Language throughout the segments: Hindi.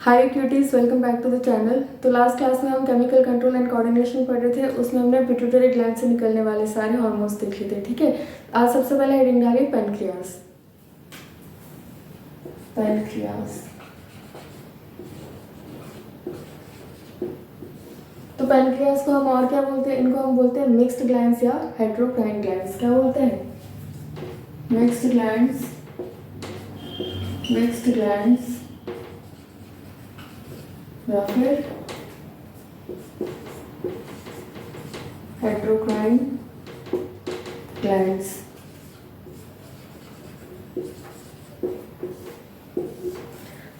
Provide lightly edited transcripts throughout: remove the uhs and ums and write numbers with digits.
Hi cuties, welcome back to the channel. तो लास्ट क्लास में हम केमिकल कंट्रोल एंड कोऑर्डिनेशन पढ़ रहे थे। उसमें हमने पिट्यूटरी ग्लैंड से निकलने वाले सारे हार्मोन्स देखे थे। ठीक है, आज सबसे पहले हेडिंग डाली पैनक्रियास। पैनक्रियास तो पैनक्रियास को हम और क्या बोलते हैं? इनको हम बोलते हैं मिक्स्ड ग्लैंड्स या हेटेरोक्राइन ग्लैंड्स। क्या बोलते हैं? मिक्स्ड ग्लैंड्स, मिक्स्ड ग्लैंड्स या फिर हेटेरोक्राइन ग्लैंड्स।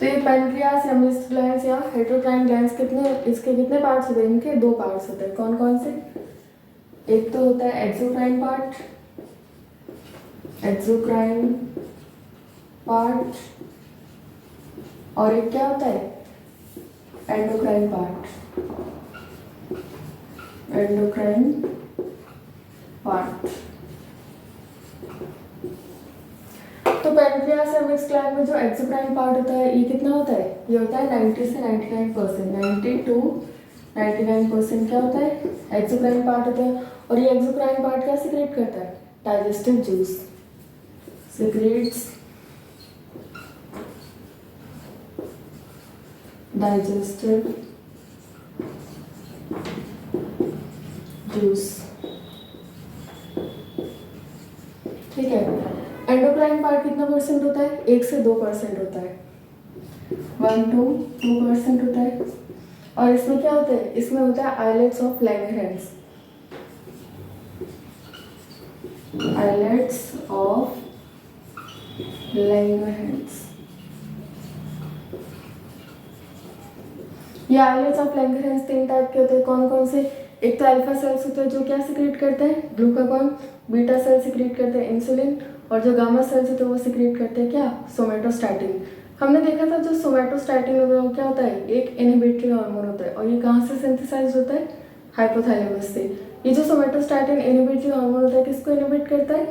तो ये पैनक्रियास या मिक्स्ड ग्लैंड्स या हेटेरोक्राइन ग्लैंड्स इसके कितने पार्ट्स होते हैं? इनके दो पार्ट्स होते हैं। कौन कौन से? एक तो होता है एक्सोक्राइन पार्ट, एक्सोक्राइन पार्ट, और एक क्या होता है? Endocrine part, endocrine part. तो पैनक्रियास या मिक्स्ड ग्लैंड में जो एक्सोक्राइन पार्ट होता है ये कितना होता है? ये होता है 90 से 99%, 90 to 99% क्या होता है? एक्सोक्राइन पार्ट होता है। और ये एक्सोक्राइन पार्ट क्या सिक्रेट करता है? Digestive juice secretes digestive juice. ठीक है, एंडोक्राइन पार्ट कितना परसेंट होता है? 1 से 2% होता है, 1 to 2% होता है। और इसमें क्या होता है? इसमें होता है islets of Langerhans, islets of Langerhans. ये आइलेट्स ऑफ लैंगरहैंस 3 टाइप के होते हैं। कौन कौन से? एक तो अल्फा सेल्स होते हैं जो क्या सिक्रेट करते हैं? ग्लूकागॉन। बीटा सेल सिक्रेट करते हैं इंसुलिन। और जो गामा सेल्स होते हैं वो सिक्रेट करते हैं क्या? सोमेटोस्टैटिन। हमने देखा था जो सोमेटोस्टैटिन होता है वो क्या होता है? एक इनहिबिटरी हार्मोन होता है। और ये कहाँ से सिंथेसाइज होता है? हाइपोथैलेमस से। ये जो सोमेटोस्टैटिन इनहिबिटरी हार्मोन होता है किसको इनहिबिट करता है?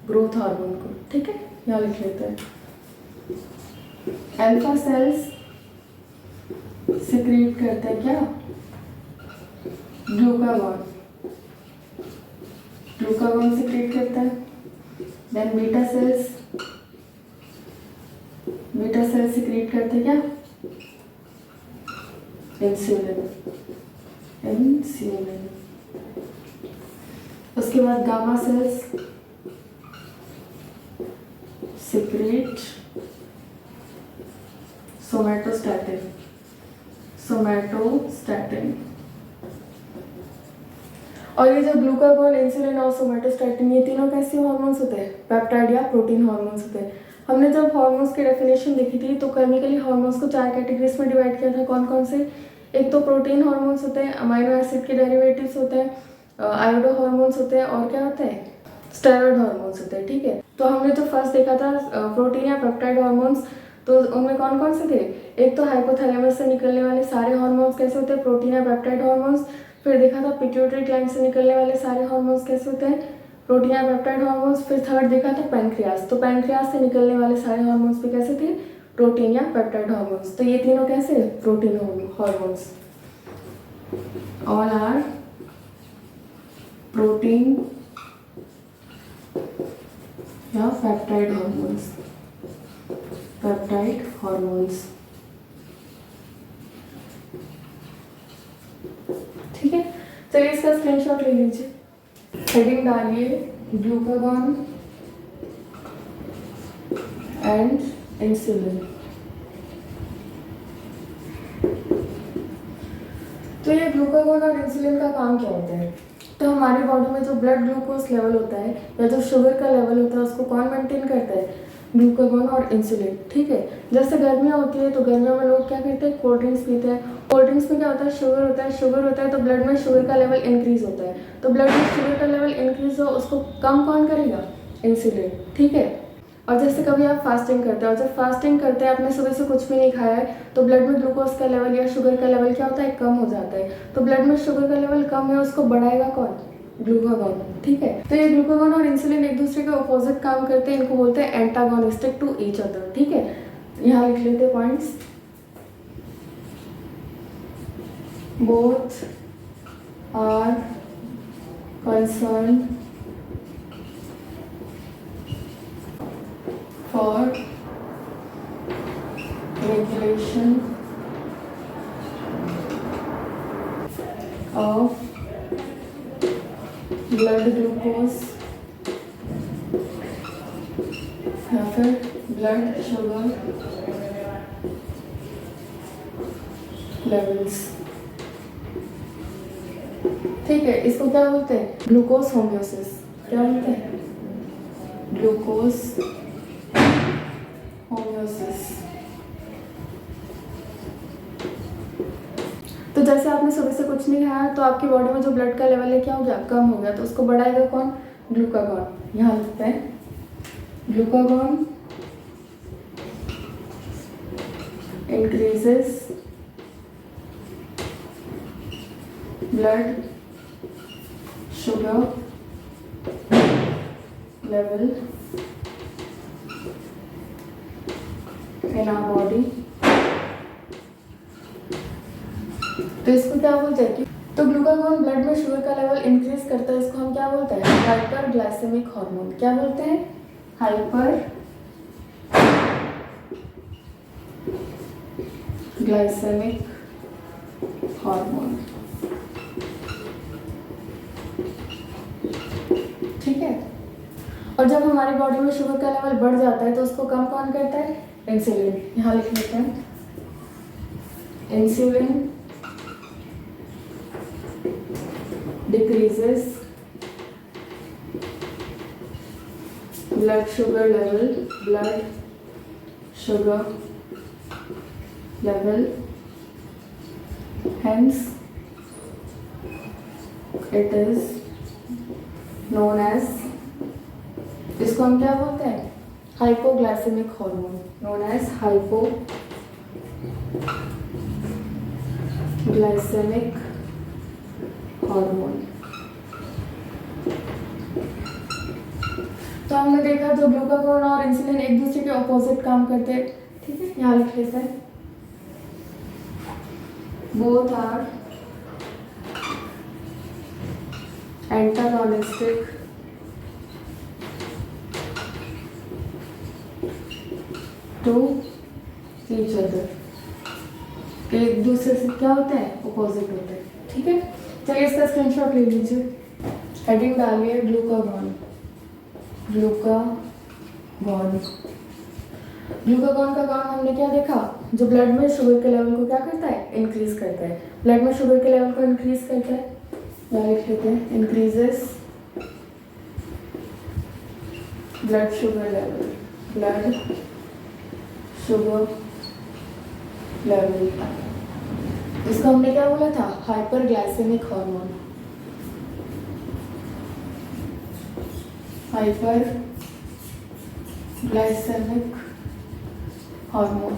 ग्रोथ हार्मोन को। ठीक है, यहाँ लिख लेते हैं। अल्फा सेल्स सिक्रेट करते हैं क्या? ग्लूकागॉन, ग्लूकागॉन सिक्रेट करता है। देन बीटा सेल्स सिक्रेट करते हैं क्या? Insulin, insulin. उसके बाद gamma cells secrete somatostatin, somatostatin. और ये जो ग्लूकागॉन, इंसुलिन और सोमेटोस्टैटिन ये तीनों कैसे हार्मोन्स होते हैं? पेप्टाइड या प्रोटीन हार्मोन्स होते हैं। हमने जब हार्मोन्स की डेफिनेशन देखी थी तो केमिकली हार्मोन्स को 4 कैटेगरीज में डिवाइड किया था। कौन कौन से? एक तो प्रोटीन हार्मोन्स होते हैं, अमाइनो एसिड के डेरिवेटिव्स होते हैं, आयोडो हार्मोन्स होते हैं, और क्या होते हैं? स्टेरॉइड हार्मोन्स होते हैं। ठीक है, तो हमने जो फर्स्ट देखा था प्रोटीन या पेप्टाइड हार्मोन्स, तो उनमें कौन कौन से थे? एक तो हाइपोथैलेमस से निकलने वाले सारे हार्मोन्स कैसे होते हैं? प्रोटीन या पेप्टाइड हार्मोन्स। फिर देखा था पिट्यूटरी ग्लैंड से निकलने वाले सारे हार्मोन्स कैसे होते हैं? प्रोटीन या पेप्टाइड हार्मोन्स। फिर थर्ड देखा था पैनक्रियास, तो पैनक्रियास से निकलने वाले सारे हार्मोन्स भी कैसे थे? प्रोटीन या पेप्टाइड हार्मोन्स। तो ये तीनों कैसे? Protein hormones. All are protein या पेप्टाइड हार्मोन्स, पेप्टाइड हार्मोन्स। ठीक है, चलिए इसका स्क्रीनशॉट ले लीजिए। हेडिंग डालिए ग्लूकागॉन एंड इंसुलिन। तो ये ग्लूकागॉन और इंसुलिन का काम क्या होता है? तो हमारी बॉडी में जो ब्लड ग्लूकोज लेवल होता है या जो शुगर का लेवल होता है उसको कौन मेंटेन करता है? ग्लूकागॉन और इंसुलिन। ठीक है, जैसे गर्मियाँ होती है तो गर्मियों में लोग क्या करते हैं? कोल्ड ड्रिंक्स पीते हैं। कोल्ड ड्रिंक्स में क्या होता है? शुगर होता है। शुगर होता है तो ब्लड में शुगर का लेवल इंक्रीज होता है। तो ब्लड में शुगर का लेवल इंक्रीज हो उसको कम कौन करेगा? इंसुलिन। ठीक है, और जैसे कभी आप फास्टिंग करते हो और जब फास्टिंग करते हैं आपने सुबह से कुछ भी नहीं खाया है तो ब्लड में ग्लूकोज का लेवल या शुगर का लेवल क्या होता है? कम हो जाता है। तो ब्लड में शुगर का लेवल कम है, उसको बढ़ाएगा कौन? ग्लूकागॉन। ठीक है, तो ये ग्लूकागॉन और इंसुलिन एक दूसरे के अपोजिट काम करते हैं, इनको बोलते हैं एंटागोनिस्टिक टू ईच अदर। ठीक है, यहाँ लिख लेते हैं points. both are concerned for regulation of blood glucose या फिर ब्लड शुगर लेवल्स। ठीक है, इसको क्या बोलते हैं? ग्लूकोज होमियोसिस। क्या बोलते हैं? ग्लूकोज होमियोसिस। तो जैसे आपने सुबह से कुछ नहीं खाया तो आपकी बॉडी में जो ब्लड का लेवल है क्या हो गया? कम हो गया। तो उसको बढ़ाएगा कौन? ग्लूकागॉन। यहाँ लिखते हैं glucagon increases blood sugar level in our body। तो इसको क्या बोलते हैं? तो ग्लूकागॉन ब्लड में शुगर का लेवल इंक्रीज करता है, इसको हम क्या बोलते हैं? Hyperglycaemic hormone. क्या बोलते हैं? Hyperglycaemic hormone. ठीक है, और जब हमारी बॉडी में शुगर का लेवल बढ़ जाता है तो उसको कम कौन करता है? इंसुलिन। यहाँ लिख लेते हैं insulin decreases blood sugar level, hence it is known as, इसको हम क्या बोलते हैं? Hypoglycaemic hormone, known as hypoglycaemic hormone. तो हमने देखा जो ग्लूकागॉन और इंसुलिन एक दूसरे के ऑपोजिट काम करते हैं। ठीक है, यहाँ लिख लेते हैं both are antagonistic to each other। एक दूसरे से क्या होते हैं? ऑपोजिट होते हैं। ठीक है, चलिए इसका स्क्रीनशॉट ले लीजिए, हेडिंग डालिए ग्लूकागॉन। ग्लूकागॉन का काम हमने क्या देखा? जो ब्लड में शुगर के लेवल को क्या करता है? इंक्रीज करता है। ब्लड में शुगर के लेवल को इंक्रीज करता है, यहाँ लिख लेते हैं इंक्रीजेस ब्लड शुगर लेवल। इसको हमने क्या बोला था? Hyperglycaemic hormone. Hyperglycaemic hormone.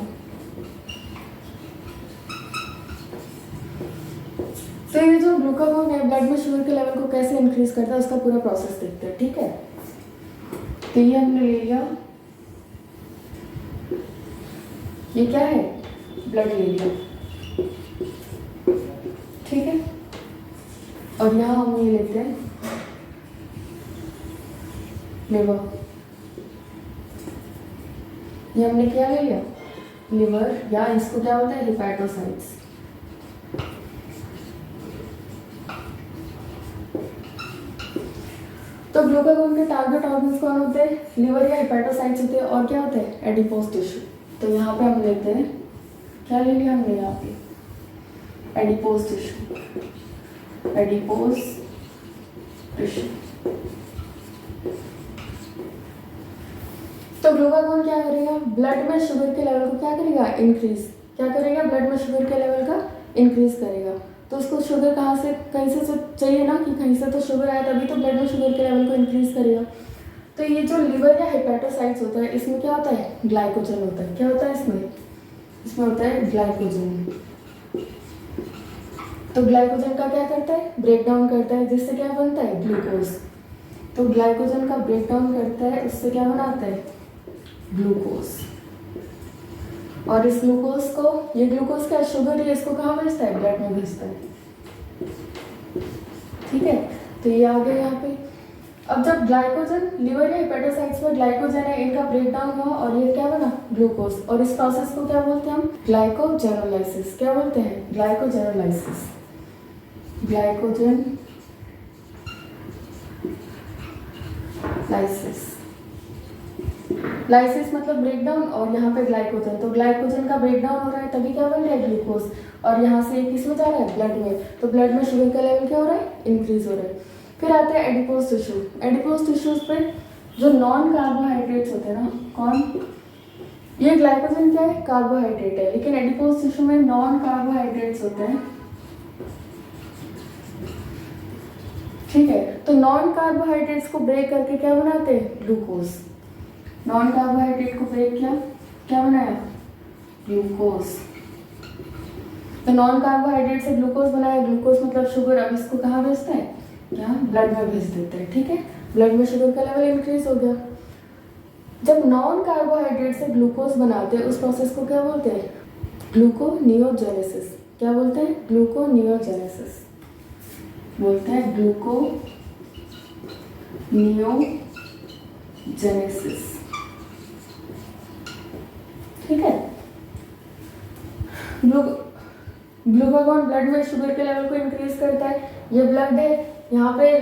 तो ये जो ग्लूकागॉन है ब्लड में शुगर के लेवल को कैसे इंक्रीज करता है उसका पूरा प्रोसेस देखते हैं। ठीक है, तो ये हमने ले लिया, ये क्या है? ब्लड ले लिया। ठीक है, और यहाँ हम ये लेते हैं लिवर। ये हमने क्या ले लिया? लिवर, या इसको क्या होता है? हिपैटोसाइट्स। तो ग्लूकागॉन के टारगेट ऑर्गन्स कौन होते हैं? लिवर या हिपैटोसाइट्स होते हैं, और क्या होते हैं? Adipose tissue. तो यहाँ पे हम लेते हैं, क्या ले लिया हमने यहाँ पे? Adipose tissue. तो ग्लूकागॉन क्या करेगा? ब्लड में शुगर के लेवल को क्या करेगा? इंक्रीज। क्या करेगा? ब्लड में शुगर के लेवल का इंक्रीज करेगा। तो उसको शुगर कहाँ से? कहीं से तो चाहिए ना, कि कहीं से तो शुगर आया तभी तो ब्लड में शुगर के लेवल को इंक्रीज करेगा। तो ये जो लिवर या हेपेटोसाइट्स होता है इसमें क्या होता है? ग्लाइकोजन होता है। क्या होता है इसमें होता है ग्लाइकोजन। तो ग्लाइकोजन का क्या करता है? ब्रेक डाउन करता है, जिससे क्या बनता है? ग्लूकोज। तो ग्लाइकोजन का ब्रेक डाउन करता है, उससे क्या बनाता है? ग्लूकोज। और इस ग्लूकोज को, ये ग्लूकोज का शुगर है, इसको कहाँ भेजता है? ब्लड में भेजता है। ठीक है, तो ये आ गया यहाँ पे। अब जब ग्लाइकोजन लिवर या हेपेटोसाइट्स में ग्लाइकोजन है, इनका ब्रेकडाउन हुआ और ये क्या बना? ग्लूकोज। और इस प्रोसेस को क्या बोलते हैं हम? ग्लाइकोजेनोलाइसिस। क्या बोलते हैं? ग्लाइकोजेनोलाइसिस। Glycogen lysis. लाइसिस मतलब ब्रेकडाउन, और यहाँ पे ग्लाइकोजन, तो ग्लाइकोजन का ब्रेकडाउन हो रहा है तभी क्या बन रहा है? ग्लूकोज। और यहाँ से किस में जा रहा है? ब्लड में। तो ब्लड में शुगर का लेवल क्या हो रहा है? इंक्रीज हो रहा है। फिर आते हैं एडिपोज टिश्यू। एडिपोज टिश्यूज पे जो नॉन कार्बोहाइड्रेट्स होते हैं ना, कौन? ये ग्लाइकोजन क्या है? कार्बोहाइड्रेट है, लेकिन एडिपोज टिश्यू में नॉन कार्बोहाइड्रेट्स होते हैं। ठीक है, तो नॉन कार्बोहाइड्रेट्स को ब्रेक करके क्या बनाते हैं? ग्लूकोज। नॉन कार्बोहाइड्रेट को ब्रेक किया, क्या बनाया? ग्लूकोज। तो नॉन कार्बोहाइड्रेट से ग्लूकोज बनाया, ग्लूकोज मतलब शुगर। अब इसको कहाँ भेजते हैं? क्या? ब्लड में भेज देते हैं। ठीक है, ब्लड में शुगर का लेवल इंक्रीज हो गया। जब नॉन कार्बोहाइड्रेट से ग्लूकोज बनाते हैं, उस प्रोसेस को क्या बोलते हैं? ग्लूकोनियोजेनेसिस। क्या बोलते हैं? ग्लूकोनियोजेनेसिस बोलते हैं। ग्लूकोनियोजेनेसिस। ठीक है, ग्लूकागॉन ब्लड में शुगर के लेवल को इंक्रीज करता है। ये ब्लड है, यहाँ पे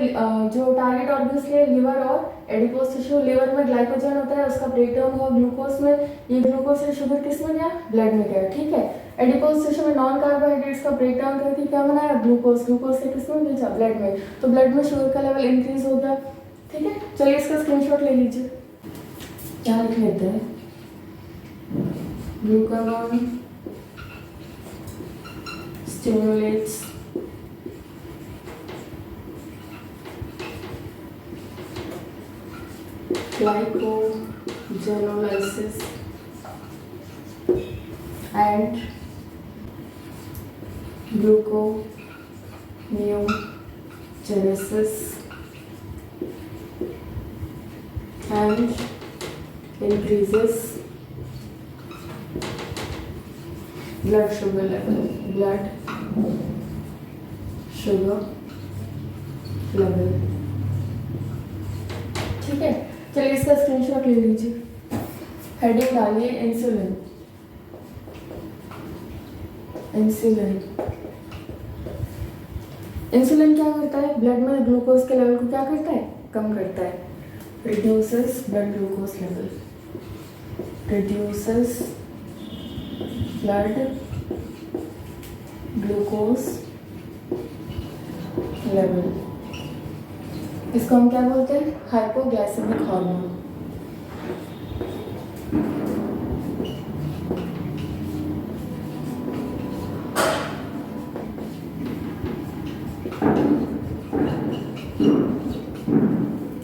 जो टारगेट ऑर्गन्स के लिवर और एडिपोज टिश्यू। लिवर में ग्लाइकोजन होता है, उसका ब्रेकडाउन हुआ ग्लूकोज में। ये ग्लूकोज से शुगर किस में गया? ब्लड में गया। ठीक है, एडिपोज टिश्यू में नॉन कार्बोहाइड्रेट्स का ब्रेकडाउन करके क्या बनाया? ग्लूकोज। ग्लूकोज से किस में भेजा? ब्लड में। तो ब्लड में शुगर का लेवल इंक्रीज हो गया। ठीक है, चलिए इसका स्क्रीनशॉट ले लीजिए। क्या लिख लेते हैं? Glucagon stimulates glycogenolysis and gluconeogenesis and increases blood sugar level. ठीक है, चलिए इसका स्क्रीनशॉट ले लीजिए। हेडिंग डालिए इंसुलिन। इंसुलिन क्या करता है? ब्लड में ग्लूकोज के लेवल को क्या करता है? कम करता है। Reduces blood glucose level. Reduces blood glucose level. इसको हम क्या बोलते हैं? Hypoglycaemic hormone.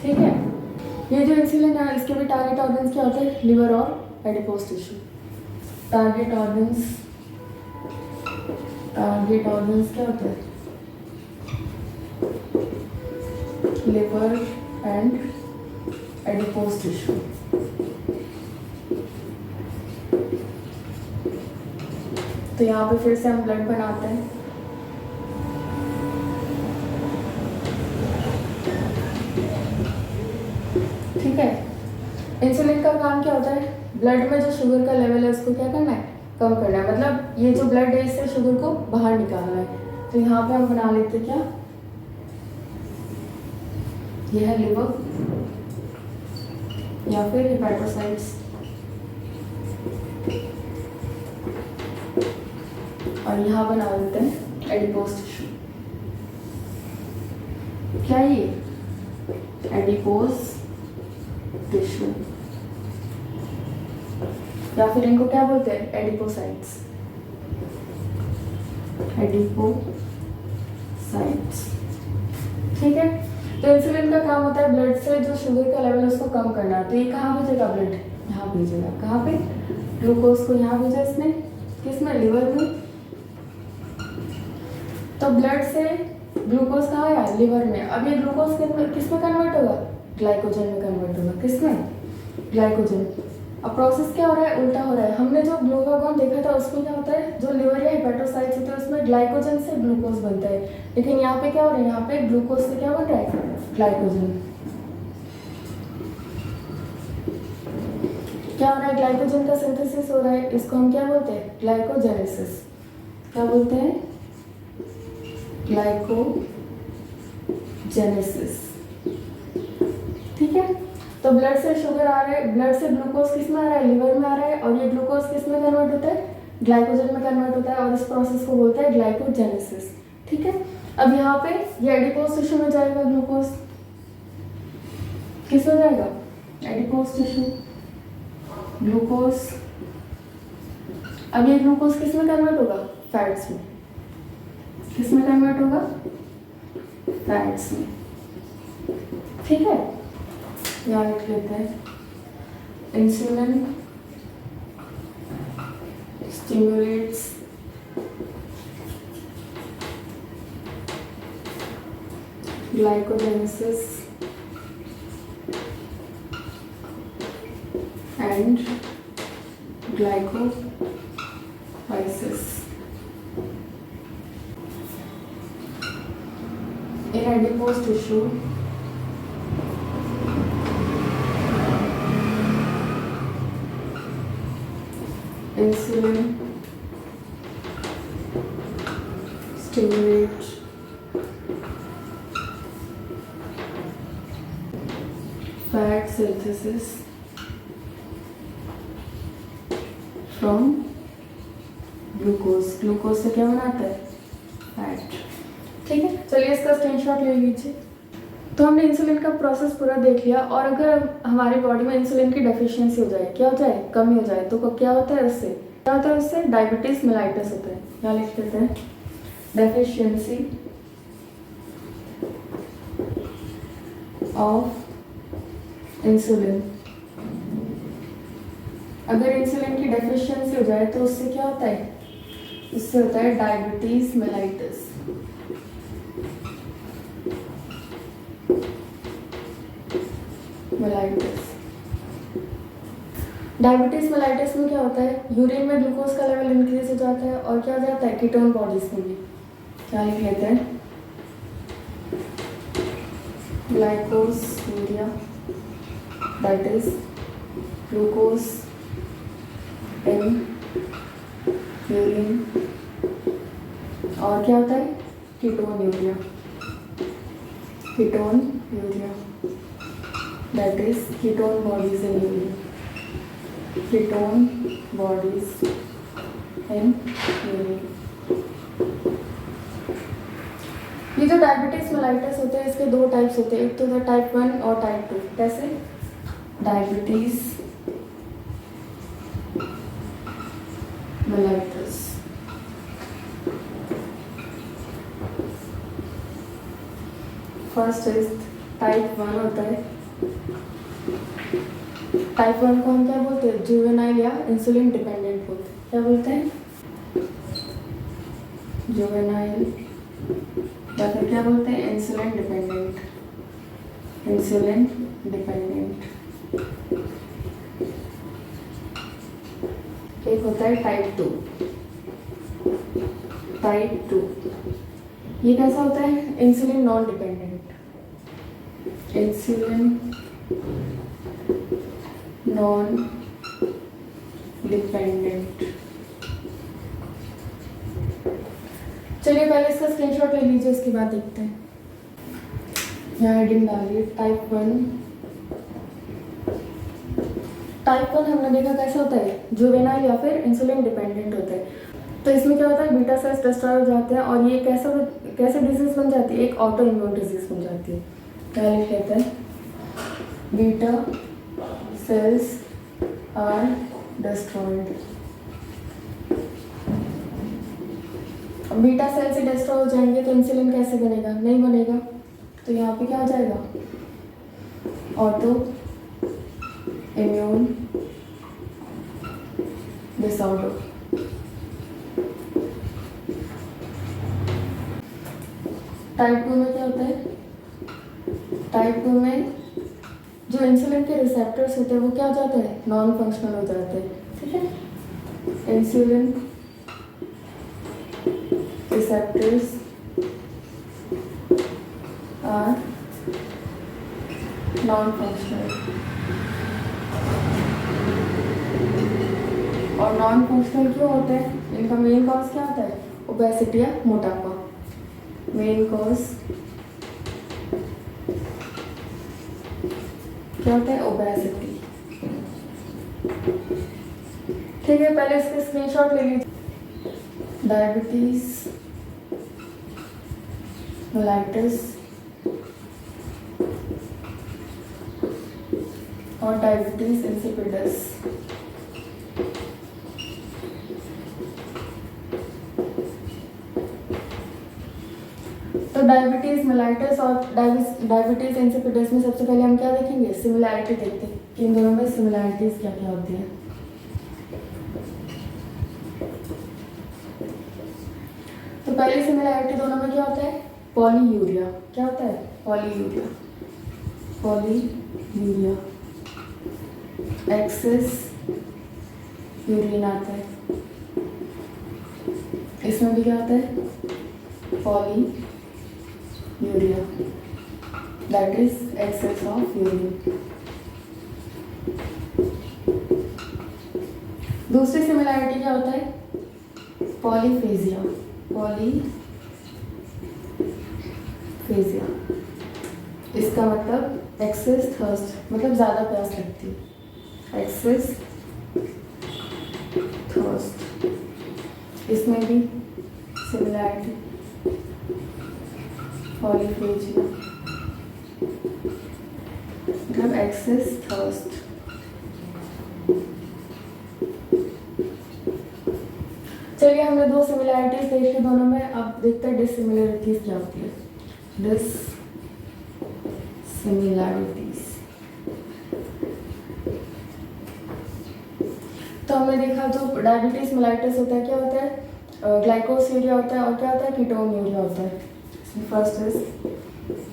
ठीक है, ये जो इंसुलिन है, इसके भी टारगेट ऑर्गन्स क्या होते हैं? लिवर और एडिपोज टिश्यू। टारगेट ऑर्गन्स क्या होते हैं? Liver and adipose tissue. तो यहाँ पे फिर से हम ब्लड बनाते हैं। ठीक है, इंसुलिन का काम क्या होता है? ब्लड में जो शुगर का लेवल है उसको क्या करना है? कम करना है। मतलब ये जो ब्लड है इससे शुगर को बाहर निकालना है। तो यहाँ पे हम बना लेते हैं क्या? यह है लिवर या फिर हेपेटोसाइट्स, और यहाँ बना लेते हैं एडिपोज टिश्यू। क्या ये? एडिपोज टिश्यू, या फिर इनको क्या बोलते हैं? एडिपोसाइट्स। एडिपोसाइट्स। ठीक है, तो इंसुलिन का काम होता है ब्लड से जो शुगर का लेवल है उसको कम करना। तो ये कहाँ भेजेगा? ब्लड यहाँ भेजेगा। कहाँ पे? ग्लूकोज को यहाँ भेजा इसने, किसमें? लिवर में। तो ब्लड से ग्लूकोज कहाँ आया? लिवर में। अब ये ग्लूकोज किस में कन्वर्ट होगा? ग्लाइकोजन में कन्वर्ट होगा। किसमें? ग्लाइकोजन। अब प्रोसेस क्या हो रहा है, उल्टा हो रहा है। हमने जो ग्लूकागॉन देखा था उसमें क्या होता है, जो लिवर या हेपेटोसाइट्स होते हैं उसमें ग्लाइकोजन से ग्लूकोज बनता है, लेकिन यहाँ पे क्या हो रहा है, यहाँ पे ग्लूकोज से क्या बन रहा है, ग्लाइकोजन। क्या हो रहा है, ग्लाइकोजन का सिंथेसिस हो रहा है, इसको हम क्या बोलते हैं, ग्लाइकोजेनेसिस। क्या बोलते हैं, ग्लाइकोजेनेसिस। ठीक है, तो ब्लड से शुगर आ रहा है, ब्लड से ग्लूकोज किस में आ रहा है, लिवर में आ रहा है, और ये ग्लूकोज किस में कन्वर्ट होता है, ग्लाइकोजन में कन्वर्ट होता है, और इस प्रोसेस को बोलते हैं ग्लाइकोजेनेसिस। ठीक है, अब यहाँ पे ये एडिपोज टिश्यू में जाएगा, ग्लूकोज किस में जाएगा, एडिपोज टिश्यू, ग्लूकोज। अब ये ग्लूकोज किस में कन्वर्ट होगा, फैट्स में। किस में कन्वर्ट होगा, फैट्स में। ठीक है, यहाँ लिख लेते हैं, insulin stimulates glycogenesis and glycolysis in adipose tissue. Insulin stimulates fat synthesis from glucose. Glucose से क्या बनाता है, फैट। ठीक है, चलिए इसका स्क्रीनशॉट ले लीजिए। तो हमने इंसुलिन का प्रोसेस पूरा देख लिया, और अगर हमारी बॉडी में इंसुलिन की डेफिशिएंसी हो जाए, क्या हो जाए, कमी हो जाए, तो क्या होता है उससे, क्या होता है उससे, डायबिटीज मेलाइटस होता है। क्या लिख लेते हैं, डेफिशिएंसी ऑफ इंसुलिन। अगर इंसुलिन की डेफिशिएंसी हो जाए तो उससे क्या होता है, उससे होता है डायबिटीज मेलाइटस। डायबिटीज मेलाइटस में क्या होता है, यूरिन में ग्लूकोज का लेवल इंक्रीज हो जाता है, और क्या हो जाता है, कीटोन बॉडीज में भी। क्या लिख लेते हैं, glycosuria, that is glucose in urine, और क्या होता है, ketone urea, ketone urea, that is ketone bodies in urine, ketone bodies in urine. ये जो डायबिटीज मेलाइटस होते हैं, इसके दो टाइप्स होते हैं, एक तो होता है टाइप 1 और टाइप 2। कैसे, diabetes mellitus, first is type 1 होता है। टाइप 1 को हम क्या बोलते हैं, जुवेनाइल या इंसुलिन डिपेंडेंट बोलते हैं। क्या बोलते हैं, जुवेनाइल, या फिर क्या बोलते हैं, इंसुलिन डिपेंडेंट, इंसुलिन डिपेंडेंट। एक होता है टाइप 2। टाइप 2 ये कैसा होता है, insulin non dependent, insulin non dependent. चलिए पहले इसका स्क्रीनशॉट ले लीजिए, उसके बाद देखते हैं। यहाँ हेडिंग डालिए, टाइप 1। टाइप 1 हमने देखा कैसा होता है, जुवेनाइल या फिर इंसुलिन डिपेंडेंट होता है। तो इसमें क्या होता है, बीटा सेल्स डिस्ट्रॉय हो जाते हैं, और ये कैसे डिजीज बन जाती है, एक ऑटो इम्यून डिजीज बन जाती है। क्या लिख लेते हैं, beta cells are destroyed. Beta cell से डिस्ट्रॉय हो जाएंगे तो इंसुलिन कैसे बनेगा, नहीं बनेगा। तो यहाँ पे क्या हो जाएगा, ऑटो इम्यून डिसऑर्डर। टाइप 2 में क्या होता है, टाइप 2 में जो जो इंसुलिन के रिसेप्टर्स होते हैं वो क्या हो जाते हैं, नॉन फंक्शनल हो जाते हैं, ठीक है। Insulin receptors are non functional, और नॉन फंक्शनल क्यों होते हैं, इनका मेन कॉज क्या होता है, ओबेसिटी या मोटापा। मेन कॉज क्या होता है, ओबेसिटी। ठीक है, पहले इसके स्क्रीनशॉट ले लीजिए। डायबिटीज मेलाइटस और डायबिटीज इंसिपिडस। तो डायबिटीज मेलाइटस और डायबिटीज इंसिपिडस में सबसे पहले हम क्या देखेंगे, सिमिलैरिटी देखते हैं कि इन दोनों में सिमिलैरिटीज क्या क्या होती है। तो पहली सिमिलैरिटी दोनों में क्या होता है, पॉलीयूरिया। क्या होता है, पॉलीयूरिया। पॉलीयूरिया, एक्सेस यूरिन आता है, इसमें भी क्या होता है, polyuria, that is excess of urine. दूसरी सिमिलैरिटी क्या होता है, पॉलीफेजिया। पॉलीफेजिया, इसका मतलब एक्सेस थर्स्ट, मतलब ज़्यादा प्यास लगती है, एक्सेस थर्स्ट। इसमें भी सिमिलैरिटी, पॉलीफेजिया मतलब एक्सेस थर्स्ट। चलिए, हमने दो सिमिलैरिटीज देखी दोनों में, अब देखते हैं डिससिमिलैरिटीज क्या होती है। डिससिमिलैरिटीज, तो हमने देखा जो डायबिटीज मेलाइटस होता है क्या होता है, ग्लाइकोसूरिया होता है, और क्या होता है, कीटोन्यूरिया होता है। फर्स्ट इज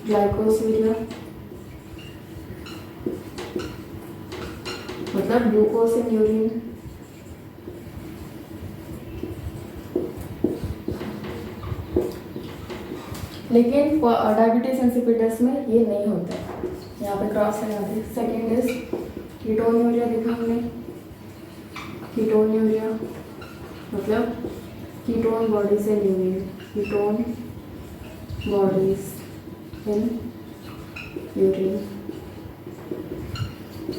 ग्लाइकोसूरिया, मतलब ग्लूकोज इन यूरिन, लेकिन डायबिटीज इंसिपिडस में ये नहीं होता है, यहाँ पे क्रॉस लगा दी। सेकेंड इज कीटोन्यूरिया, देखा हमने, कीटोन्यूरिया मतलब ketone bodies in urine, ketone bodies in urine,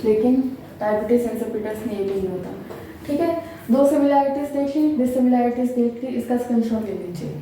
लेकिन डायबिटीज इंसिपिडस में ये भी नहीं होता। ठीक है, दो सिमिलैरिटीज देखी, डिससिमिलैरिटीज देखी, इसका स्क्रीनशॉट ले लीजिए।